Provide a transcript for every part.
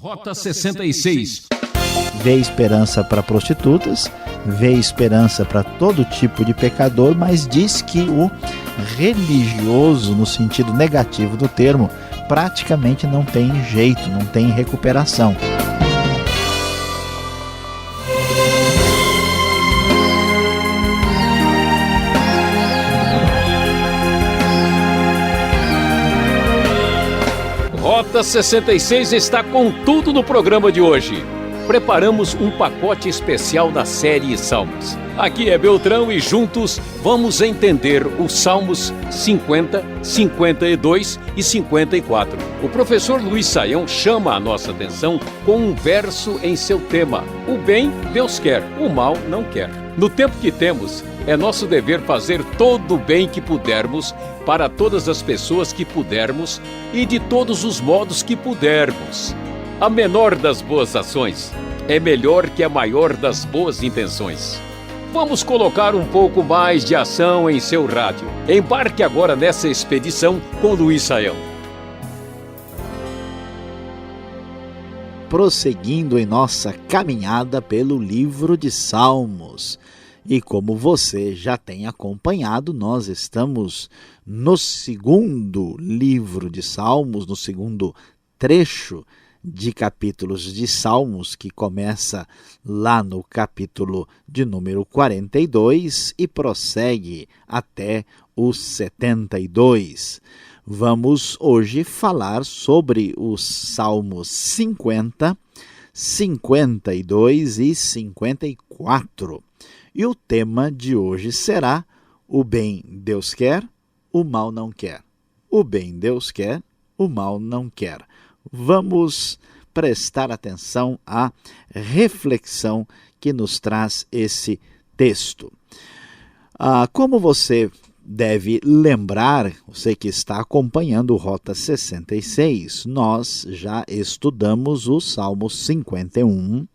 Rota 66. Vê esperança para prostitutas, vê esperança para todo tipo de pecador, mas diz que o religioso, no sentido negativo do termo, praticamente não tem jeito, não tem recuperação. Rota 66 está com tudo no programa de hoje. Preparamos um pacote especial da série Salmos. Aqui é Beltrão e juntos vamos entender os Salmos 50, 52 e 54. O professor Luiz Saião chama a nossa atenção com um verso em seu tema. O bem Deus quer, o mal não quer. No tempo que temos, é nosso dever fazer todo o bem que pudermos para todas as pessoas que pudermos e de todos os modos que pudermos. A menor das boas ações é melhor que a maior das boas intenções. Vamos colocar um pouco mais de ação em seu rádio. Embarque agora nessa expedição com Luiz Saião. Prosseguindo em nossa caminhada pelo livro de Salmos. E como você já tem acompanhado, nós estamos no segundo livro de Salmos, no segundo trecho de capítulos de Salmos, que começa lá no capítulo de número 42 e prossegue até o 72. Vamos hoje falar sobre os Salmos 50, 52 e 54. E o tema de hoje será: o bem Deus quer, o mal não quer. O bem Deus quer, o mal não quer. Vamos prestar atenção à reflexão que nos traz esse texto. Como você deve lembrar, você que está acompanhando o Rota 66, nós já estudamos o Salmo 51,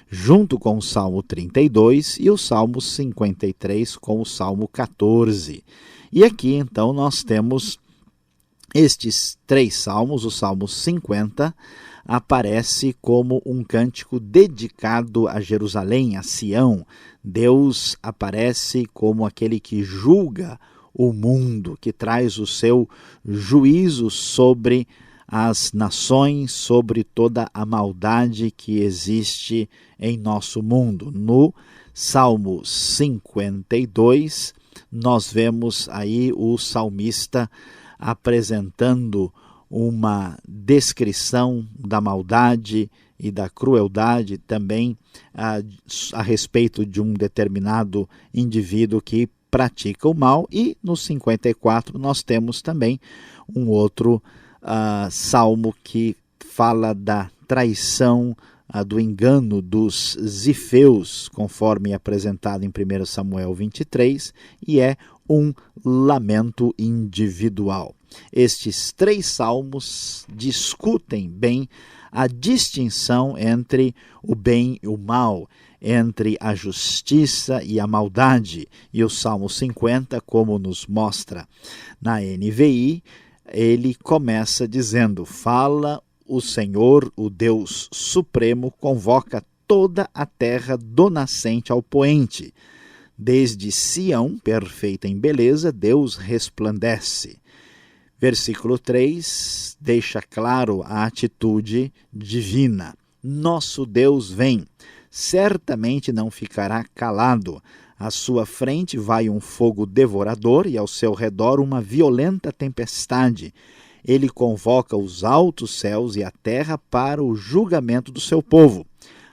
junto com o Salmo 32 e o Salmo 53 com o Salmo 14. E aqui, então, nós temos estes três salmos. O Salmo 50 aparece como um cântico dedicado a Jerusalém, a Sião. Deus aparece como aquele que julga o mundo, que traz o seu juízo sobre as nações, sobre toda a maldade que existe em nosso mundo. No Salmo 52, nós vemos aí o salmista apresentando uma descrição da maldade e da crueldade também a respeito de um determinado indivíduo que pratica o mal. E no 54 nós temos também um outro salmo que fala da traição, do engano dos zifeus, conforme apresentado em 1 Samuel 23, e é um lamento individual. Estes três salmos discutem bem a distinção entre o bem e o mal, entre a justiça e a maldade. E o Salmo 50, como nos mostra na NVI, ele começa dizendo: fala o Senhor, o Deus Supremo, convoca toda a terra do nascente ao poente. Desde Sião, perfeita em beleza, Deus resplandece. Versículo 3 deixa claro a atitude divina. Nosso Deus vem, certamente não ficará calado. À sua frente vai um fogo devorador e ao seu redor uma violenta tempestade. Ele convoca os altos céus e a terra para o julgamento do seu povo.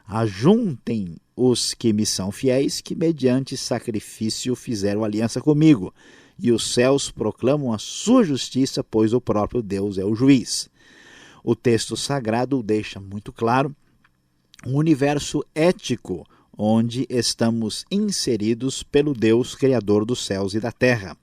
Ajuntem os que me são fiéis, que mediante sacrifício fizeram aliança comigo. E os céus proclamam a sua justiça, pois o próprio Deus é o juiz. O texto sagrado deixa muito claro um universo ético onde estamos inseridos pelo Deus Criador dos céus e da terra.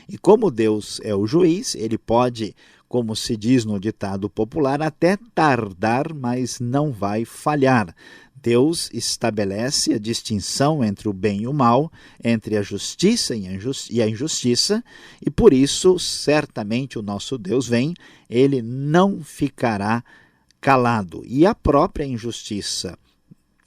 E como Deus é o juiz, ele pode, como se diz no ditado popular, até tardar, mas não vai falhar. Deus estabelece a distinção entre o bem e o mal, entre a justiça e a injustiça, e por isso, certamente, o nosso Deus vem, ele não ficará calado, e a própria injustiça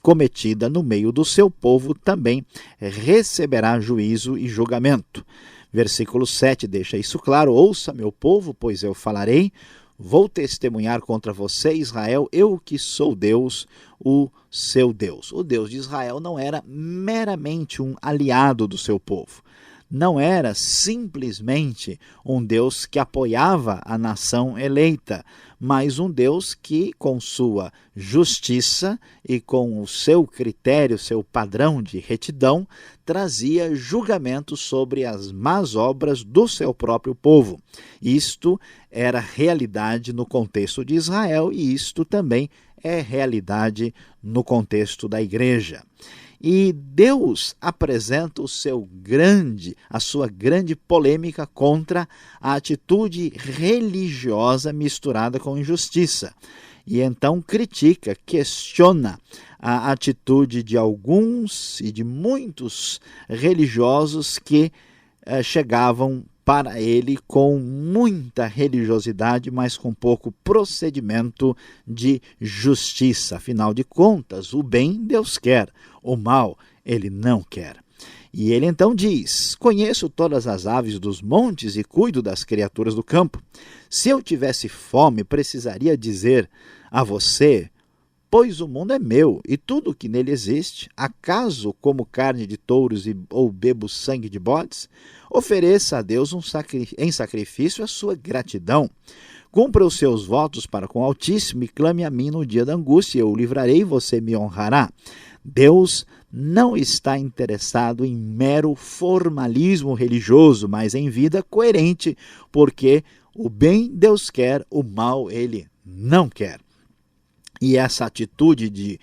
cometida no meio do seu povo também receberá juízo e julgamento. Versículo 7 deixa isso claro: ouça, meu povo, pois eu falarei, vou testemunhar contra você, Israel, eu que sou Deus, o seu Deus. O Deus de Israel não era meramente um aliado do seu povo. Não era simplesmente um Deus que apoiava a nação eleita, mas um Deus que, com sua justiça e com o seu critério, seu padrão de retidão, trazia julgamento sobre as más obras do seu próprio povo. Isto era realidade no contexto de Israel e isto também é realidade no contexto da igreja. E Deus apresenta a sua grande polêmica contra a atitude religiosa misturada com injustiça. E então critica, questiona a atitude de alguns e de muitos religiosos que chegavam para ele com muita religiosidade, mas com pouco procedimento de justiça. Afinal de contas, o bem Deus quer, o mal ele não quer. E ele então diz: conheço todas as aves dos montes e cuido das criaturas do campo. Se eu tivesse fome, precisaria dizer a você: pois o mundo é meu e tudo o que nele existe. Acaso como carne de touros ou bebo sangue de bodes? Ofereça a Deus em sacrifício a sua gratidão. Cumpra os seus votos para com o Altíssimo e clame a mim no dia da angústia, eu o livrarei e você me honrará. Deus não está interessado em mero formalismo religioso, mas em vida coerente, porque o bem Deus quer, o mal ele não quer. E essa atitude de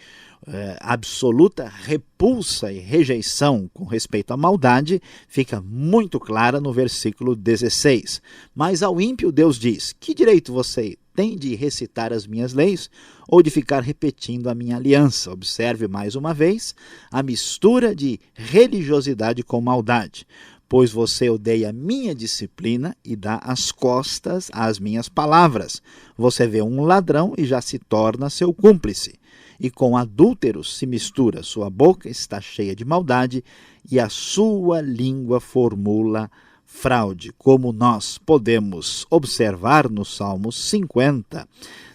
absoluta repulsa e rejeição com respeito à maldade fica muito clara no versículo 16. Mas ao ímpio Deus diz: que direito você tem de recitar as minhas leis ou de ficar repetindo a minha aliança? Observe mais uma vez a mistura de religiosidade com maldade. Pois você odeia a minha disciplina e dá as costas às minhas palavras. Você vê um ladrão e já se torna seu cúmplice. E com adúlteros se mistura, sua boca está cheia de maldade e a sua língua formula fraude. Como nós podemos observar no Salmo 50,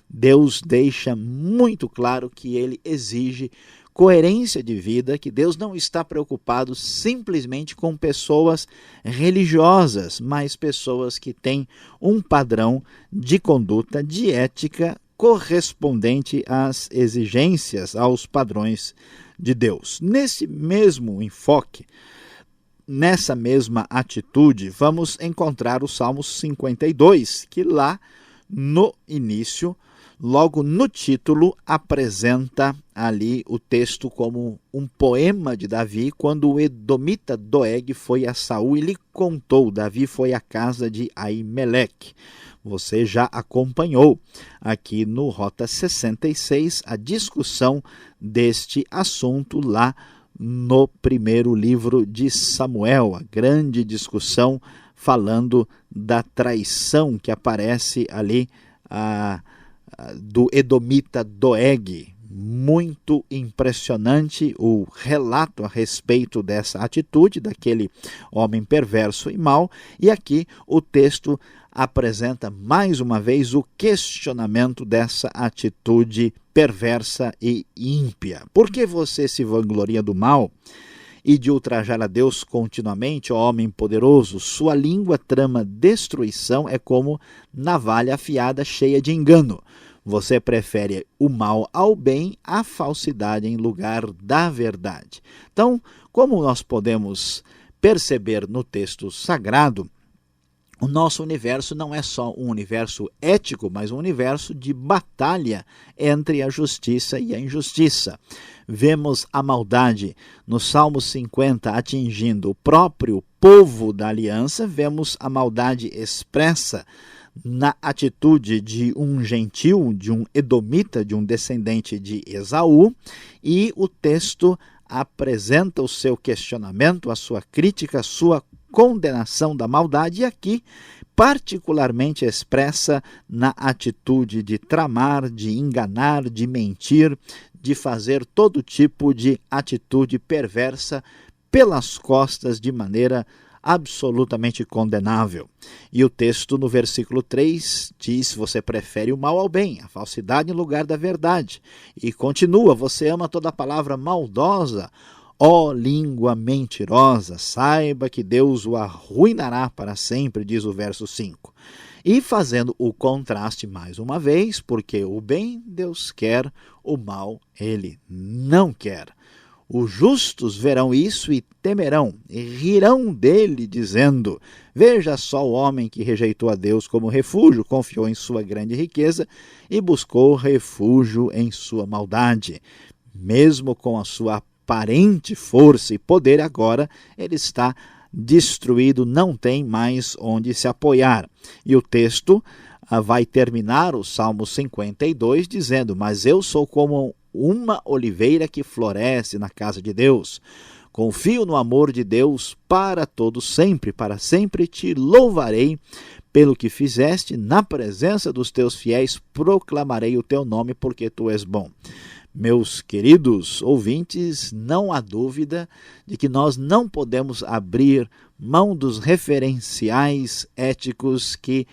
Deus deixa muito claro que ele exige coerência de vida, que Deus não está preocupado simplesmente com pessoas religiosas, mas pessoas que têm um padrão de conduta, de ética correspondente às exigências, aos padrões de Deus. Nesse mesmo enfoque, nessa mesma atitude, vamos encontrar o Salmo 52, que lá no início, logo no título, apresenta ali o texto como um poema de Davi, quando o edomita Doeg foi a Saul e lhe contou. Davi foi à casa de Aimeleque. Você já acompanhou aqui no Rota 66 a discussão deste assunto lá no primeiro livro de Samuel, a grande discussão falando da traição que aparece ali do edomita Doeg. Muito impressionante o relato a respeito dessa atitude, daquele homem perverso e mau, e aqui o texto apresenta mais uma vez o questionamento dessa atitude perversa e ímpia. Por que você se vangloria do mal e de ultrajar a Deus continuamente, ó homem poderoso? Sua língua trama destruição, é como navalha afiada cheia de engano. Você prefere o mal ao bem, a falsidade em lugar da verdade. Então, como nós podemos perceber no texto sagrado, o nosso universo não é só um universo ético, mas um universo de batalha entre a justiça e a injustiça. Vemos a maldade no Salmo 50 atingindo o próprio povo da aliança, vemos a maldade expressa na atitude de um gentil, de um edomita, de um descendente de Esaú, e o texto apresenta o seu questionamento, a sua crítica, a sua condenação da maldade, e aqui particularmente expressa na atitude de tramar, de enganar, de mentir, de fazer todo tipo de atitude perversa pelas costas de maneira absolutamente condenável. E o texto no versículo 3 diz: você prefere o mal ao bem, a falsidade em lugar da verdade. E continua: você ama toda palavra maldosa. Ó língua mentirosa, saiba que Deus o arruinará para sempre, diz o verso 5. E fazendo o contraste mais uma vez, porque o bem Deus quer, o mal ele não quer. Os justos verão isso e temerão, e rirão dele, dizendo: veja só o homem que rejeitou a Deus como refúgio, confiou em sua grande riqueza e buscou refúgio em sua maldade. Mesmo com a sua aparente força e poder, agora ele está destruído, não tem mais onde se apoiar. E o texto vai terminar o Salmo 52 dizendo: mas eu sou como uma oliveira que floresce na casa de Deus. Confio no amor de Deus para todo sempre, para sempre te louvarei pelo que fizeste, na presença dos teus fiéis proclamarei o teu nome, porque tu és bom. Meus queridos ouvintes, não há dúvida de que nós não podemos abrir mão dos referenciais éticos que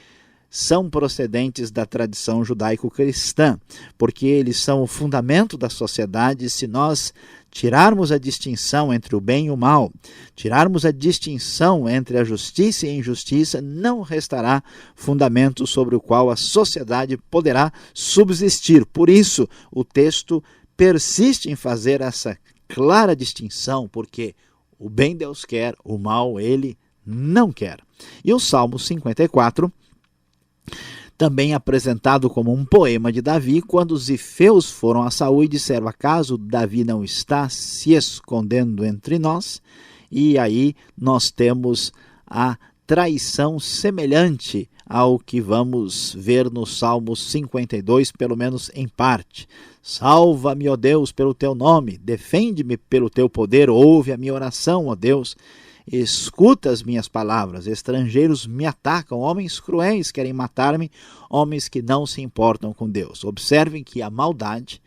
são procedentes da tradição judaico-cristã, porque eles são o fundamento da sociedade. Se nós tirarmos a distinção entre o bem e o mal, tirarmos a distinção entre a justiça e a injustiça, não restará fundamento sobre o qual a sociedade poderá subsistir. Por isso, o texto persiste em fazer essa clara distinção, porque o bem Deus quer, o mal ele não quer. E o Salmo 54, também apresentado como um poema de Davi, quando os zifeus foram a Saul e disseram: acaso Davi não está se escondendo entre nós? E aí nós temos a traição semelhante ao que vamos ver no Salmo 52, pelo menos em parte. Salva-me, ó Deus, pelo teu nome, defende-me pelo teu poder, ouve a minha oração, ó Deus. Escuta as minhas palavras, estrangeiros me atacam, homens cruéis querem matar-me, homens que não se importam com Deus. Observem que a maldade,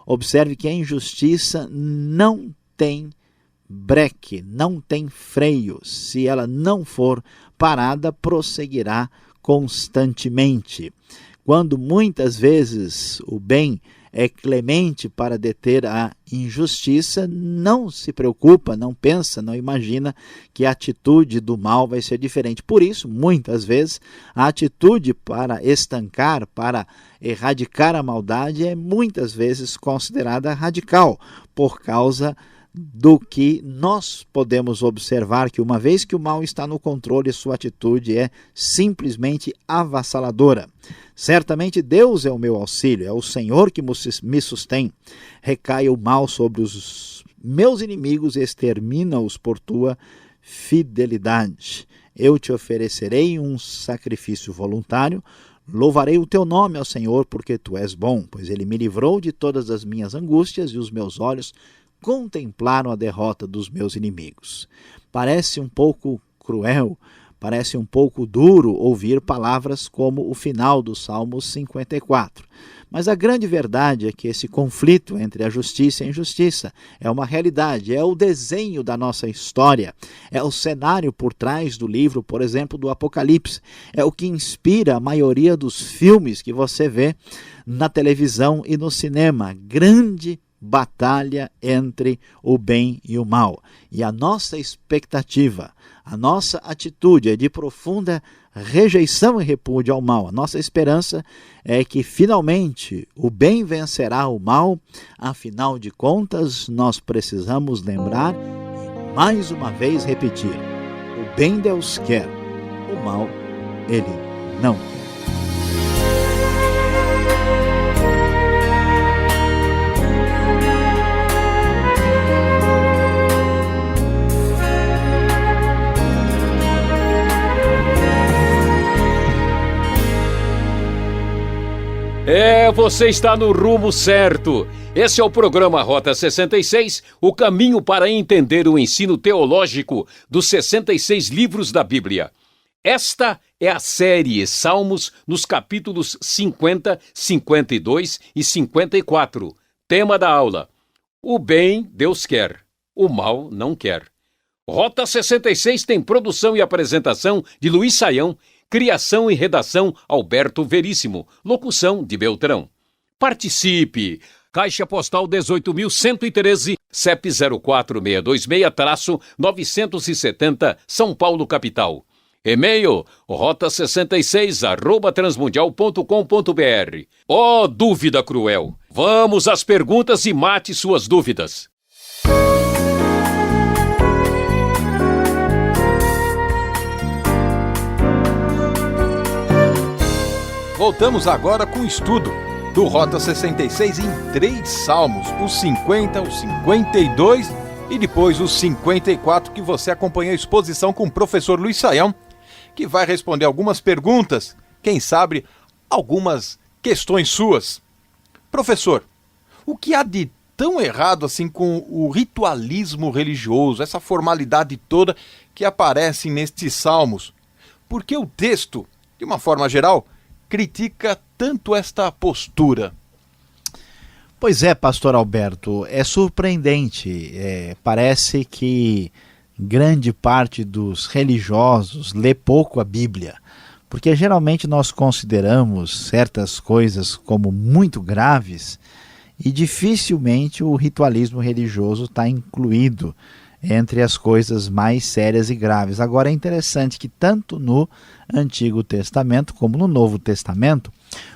observe que a injustiça não tem breque, não tem freio. Se ela não for parada, prosseguirá constantemente. Quando muitas vezes o bem é clemente para deter a injustiça, não se preocupa, não pensa, não imagina que a atitude do mal vai ser diferente. Por isso, muitas vezes, a atitude para estancar, para erradicar a maldade é muitas vezes considerada radical, por causa do que nós podemos observar, que uma vez que o mal está no controle, sua atitude é simplesmente avassaladora. Certamente Deus é o meu auxílio, é o Senhor que me sustém. Recai o mal sobre os meus inimigos e extermina-os por tua fidelidade. Eu te oferecerei um sacrifício voluntário, louvarei o teu nome, ó Senhor, porque tu és bom, pois ele me livrou de todas as minhas angústias e os meus olhos contemplaram a derrota dos meus inimigos. Parece um pouco cruel, parece um pouco duro ouvir palavras como o final do Salmo 54. Mas a grande verdade é que esse conflito entre a justiça e a injustiça é uma realidade, é o desenho da nossa história, é o cenário por trás do livro, por exemplo, do Apocalipse, é o que inspira a maioria dos filmes que você vê na televisão e no cinema. Grande batalha entre o bem e o mal. E a nossa expectativa, a nossa atitude é de profunda rejeição e repúdio ao mal. A nossa esperança é que finalmente o bem vencerá o mal. Afinal de contas, nós precisamos lembrar e mais uma vez repetir: o bem Deus quer, o mal ele não quer. Você está no rumo certo. Esse é o programa Rota 66, o caminho para entender o ensino teológico dos 66 livros da Bíblia. Esta é a série Salmos nos capítulos 50, 52 e 54. Tema da aula: o bem Deus quer, o mal não quer. Rota 66 tem produção e apresentação de Luiz Saião, criação e redação Alberto Veríssimo, locução de Beltrão. Participe! Caixa Postal 18.113, CEP 04626-970, São Paulo, capital. E-mail, rota66@transmundial.com.br. Ó, dúvida cruel! Vamos às perguntas e mate suas dúvidas. Voltamos agora com o estudo do Rota 66 em 3 salmos, os 50, os 52 e depois os 54, que você acompanha a exposição com o professor Luiz Saião, que vai responder algumas perguntas, quem sabe algumas questões suas. Professor, o que há de tão errado assim com o ritualismo religioso, essa formalidade toda que aparece nestes salmos? Porque o texto, de uma forma geral, critica tanto esta postura? Pois é, pastor Alberto, é surpreendente. Parece que grande parte dos religiosos lê pouco a Bíblia, porque geralmente nós consideramos certas coisas como muito graves e dificilmente o ritualismo religioso está incluído entre as coisas mais sérias e graves. Agora é interessante que tanto no Antigo Testamento como no Novo Testamento,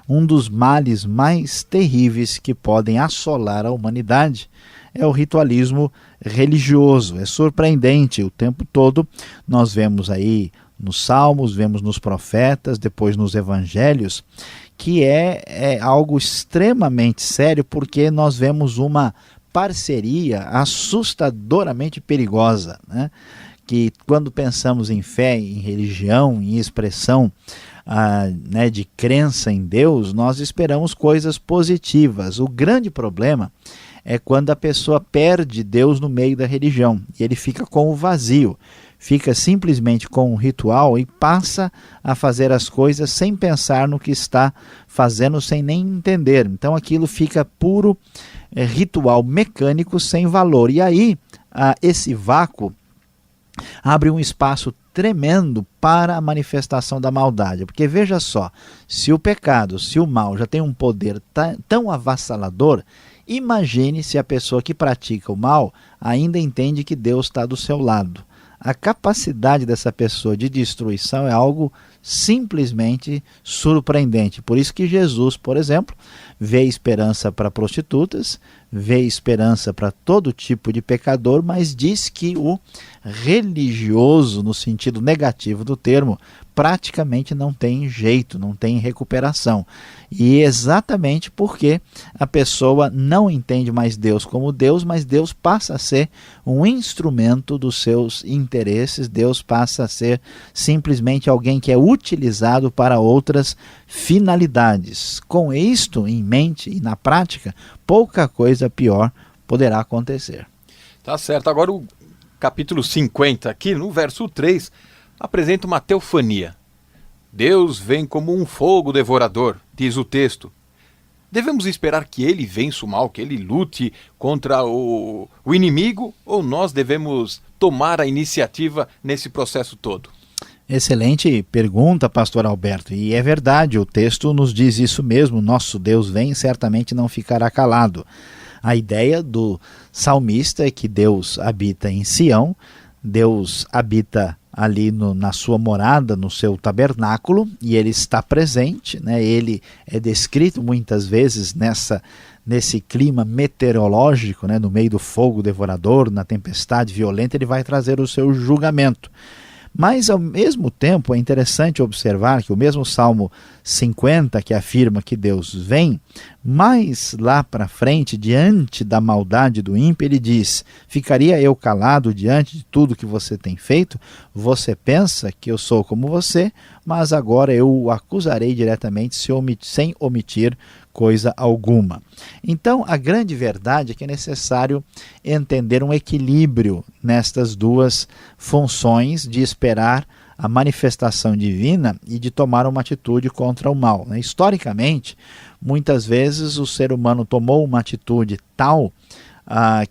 um dos males mais terríveis que podem assolar a humanidade é o ritualismo religioso. É surpreendente, o tempo todo nós vemos aí nos Salmos, vemos nos profetas, depois nos Evangelhos, que é algo extremamente sério, porque nós vemos uma parceria assustadoramente perigosa, né? Que quando pensamos em fé, em religião, em expressão de crença em Deus, nós esperamos coisas positivas. O grande problema é quando a pessoa perde Deus no meio da religião e ele fica com o vazio, fica simplesmente com um ritual e passa a fazer as coisas sem pensar no que está fazendo, sem nem entender. Então aquilo fica puro ritual mecânico sem valor. E aí esse vácuo abre um espaço tremendo para a manifestação da maldade. Porque veja só, se o pecado, se o mal já tem um poder tão avassalador, imagine se a pessoa que pratica o mal ainda entende que Deus está do seu lado. A capacidade dessa pessoa de destruição é algo simplesmente surpreendente. Por isso que Jesus, por exemplo, vê esperança para prostitutas, vê esperança para todo tipo de pecador, mas diz que o religioso, no sentido negativo do termo, praticamente não tem jeito, não tem recuperação. E exatamente porque a pessoa não entende mais Deus como Deus, mas Deus passa a ser um instrumento dos seus interesses, Deus passa a ser simplesmente alguém que é utilizado para outras finalidades. Com isto em mente e na prática, pouca coisa pior poderá acontecer. Tá certo. Agora o capítulo 50, aqui no verso 3, apresenta uma teofania. Deus vem como um fogo devorador, diz o texto. Devemos esperar que ele vença o mal, que ele lute contra o inimigo, ou nós devemos tomar a iniciativa nesse processo todo? Excelente pergunta, pastor Alberto, e é verdade, o texto nos diz isso mesmo: nosso Deus vem e certamente não ficará calado. A ideia do salmista é que Deus habita em Sião, Deus habita ali na sua morada, no seu tabernáculo, e ele está presente, né? Ele é descrito muitas vezes nesse clima meteorológico, né? No meio do fogo devorador, na tempestade violenta, ele vai trazer o seu julgamento. Mas, ao mesmo tempo, é interessante observar que o mesmo Salmo 50, que afirma que Deus vem, Mas lá para frente, diante da maldade do ímpio, ele diz: ficaria eu calado diante de tudo que você tem feito? Você pensa que eu sou como você, mas agora eu o acusarei diretamente sem omitir coisa alguma. Então, a grande verdade é que é necessário entender um equilíbrio nestas duas funções de esperar a manifestação divina e de tomar uma atitude contra o mal. Historicamente, muitas vezes o ser humano tomou uma atitude tal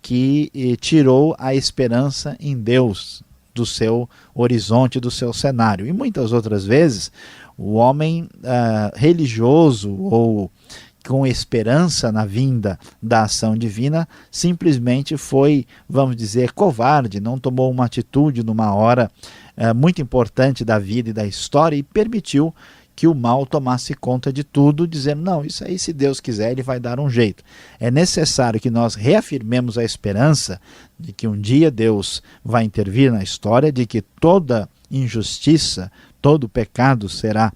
que tirou a esperança em Deus do seu horizonte, do seu cenário. E muitas outras vezes, o homem religioso ou com esperança na vinda da ação divina, simplesmente foi, vamos dizer, covarde, não tomou uma atitude numa hora muito importante da vida e da história e permitiu que o mal tomasse conta de tudo, dizendo: não, isso aí, se Deus quiser, ele vai dar um jeito. É necessário que nós reafirmemos a esperança de que um dia Deus vai intervir na história, de que toda injustiça, todo pecado será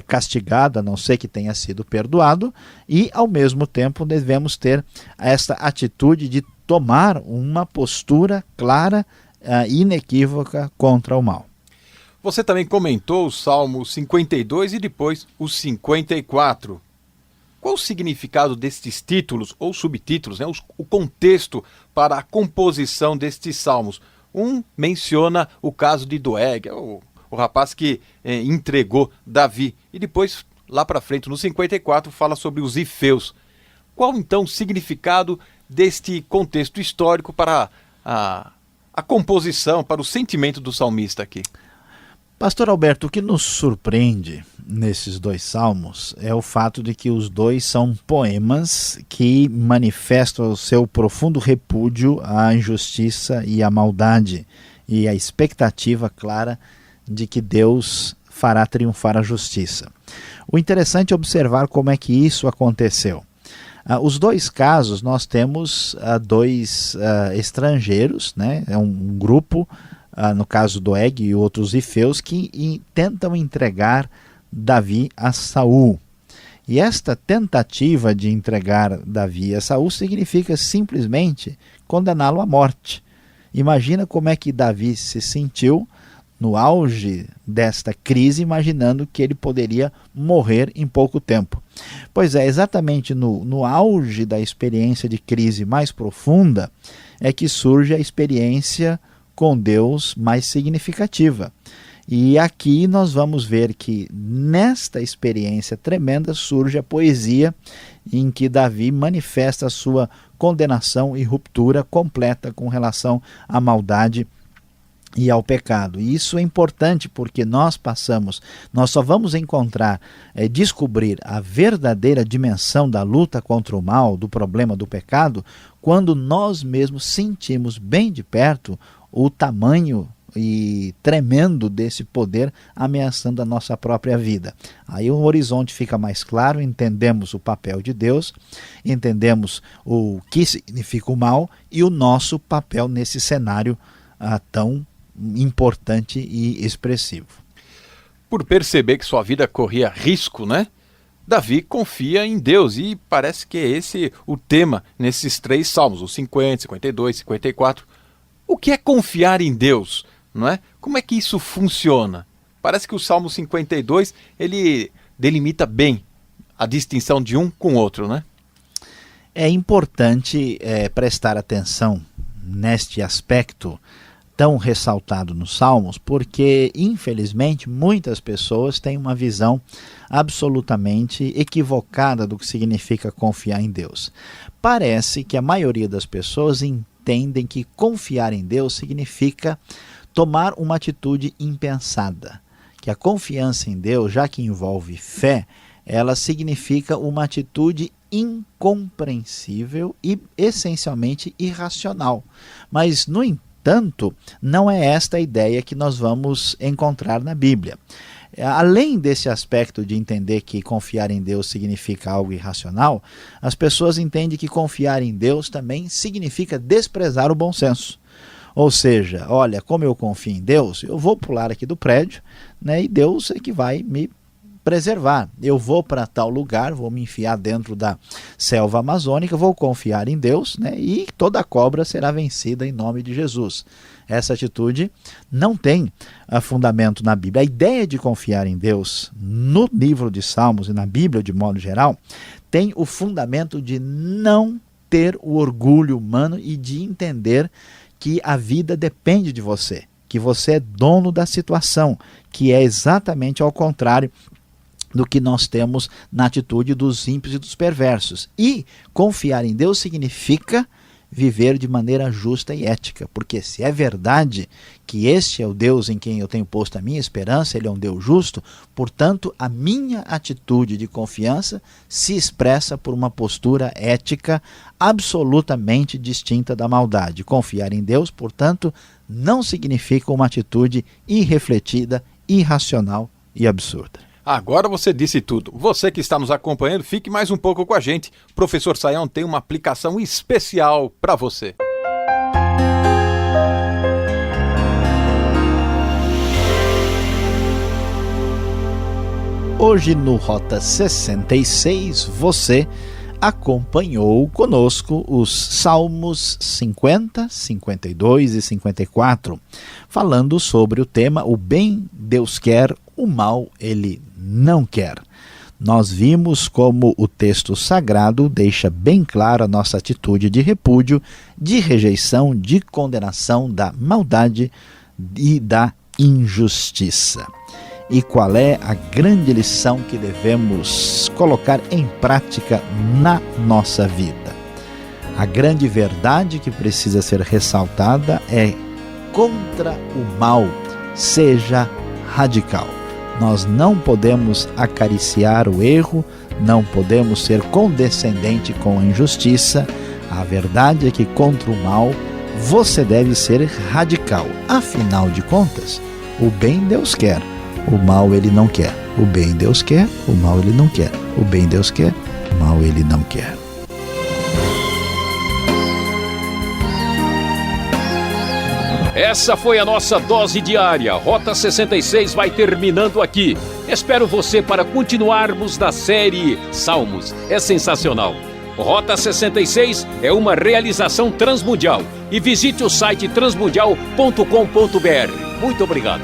castigado, a não ser que tenha sido perdoado, e ao mesmo tempo devemos ter esta atitude de tomar uma postura clara, inequívoca contra o mal. Você também comentou o Salmo 52 e depois o 54. Qual o significado destes títulos ou subtítulos, o contexto para a composição destes salmos? Um menciona o caso de Doeg, o rapaz que entregou Davi. E depois, lá para frente, no 54, fala sobre os Ifeus. Qual, então, o significado deste contexto histórico para a composição, para o sentimento do salmista aqui? Pastor Alberto, o que nos surpreende nesses dois salmos é o fato de que os dois são poemas que manifestam o seu profundo repúdio à injustiça e à maldade e a expectativa clara de que Deus fará triunfar a justiça. O interessante é observar como é que isso aconteceu. Os dois casos nós temos dois estrangeiros, é um grupo, no caso Doeg e outros Ifeus, que tentam entregar Davi a Saul. E esta tentativa de entregar Davi a Saul significa simplesmente condená-lo à morte. Imagina como é que Davi se sentiu no auge desta crise, imaginando que ele poderia morrer em pouco tempo. Pois é, exatamente no auge da experiência de crise mais profunda é que surge a experiência com Deus mais significativa. E aqui nós vamos ver que nesta experiência tremenda surge a poesia em que Davi manifesta a sua condenação e ruptura completa com relação à maldade e ao pecado. E isso é importante porque nós só vamos descobrir a verdadeira dimensão da luta contra o mal, do problema do pecado, quando nós mesmos sentimos bem de perto o tamanho e tremendo desse poder ameaçando a nossa própria vida. Aí o horizonte fica mais claro, entendemos o papel de Deus, entendemos o que significa o mal e o nosso papel nesse cenário tão importante e expressivo. Por perceber que sua vida corria risco, Davi confia em Deus e parece que é esse o tema nesses três salmos, os 50, 52, 54. O que é confiar em Deus? Como é que isso funciona? Parece que o Salmo 52 ele delimita bem a distinção de um com o outro, É importante prestar atenção neste aspecto tão ressaltado nos Salmos, porque, infelizmente, muitas pessoas têm uma visão absolutamente equivocada do que significa confiar em Deus. Parece que a maioria das pessoas entendem que confiar em Deus significa tomar uma atitude impensada, que a confiança em Deus, já que envolve fé, ela significa uma atitude incompreensível e essencialmente irracional. Mas, no entanto, não é esta a ideia que nós vamos encontrar na Bíblia. Além desse aspecto de entender que confiar em Deus significa algo irracional, as pessoas entendem que confiar em Deus também significa desprezar o bom senso. Ou seja, olha, como eu confio em Deus, eu vou pular aqui do prédio, e Deus é que vai me preservar. Eu vou para tal lugar, vou me enfiar dentro da selva amazônica, vou confiar em Deus, né? E toda cobra será vencida em nome de Jesus. Essa atitude não tem fundamento na Bíblia. A ideia de confiar em Deus no livro de Salmos e na Bíblia de modo geral tem o fundamento de não ter o orgulho humano e de entender que a vida depende de você, que você é dono da situação, que é exatamente ao contrário do que nós temos na atitude dos ímpios e dos perversos. E confiar em Deus significa viver de maneira justa e ética, porque se é verdade que este é o Deus em quem eu tenho posto a minha esperança, ele é um Deus justo, portanto a minha atitude de confiança se expressa por uma postura ética absolutamente distinta da maldade. Confiar em Deus, portanto, não significa uma atitude irrefletida, irracional e absurda. Agora você disse tudo. Você que está nos acompanhando, fique mais um pouco com a gente. O professor Sayão tem uma aplicação especial para você. Hoje no Rota 66, você acompanhou conosco os Salmos 50, 52 e 54, falando sobre o tema O bem Deus quer, o mal ele não quer. Nós vimos como o texto sagrado deixa bem clara a nossa atitude de repúdio, de rejeição, de condenação da maldade e da injustiça. E qual é a grande lição que devemos colocar em prática na nossa vida? A grande verdade que precisa ser ressaltada é: contra o mal, seja radical. Nós não podemos acariciar o erro, não podemos ser condescendente com a injustiça. A verdade é que contra o mal você deve ser radical. Afinal de contas, o bem Deus quer, o mal ele não quer. O bem Deus quer, o mal ele não quer. O bem Deus quer, o mal ele não quer. Essa foi a nossa dose diária. Rota 66 vai terminando aqui. Espero você para continuarmos na série Salmos. É sensacional. Rota 66 é uma realização transmundial. E visite o site transmundial.com.br. Muito obrigado.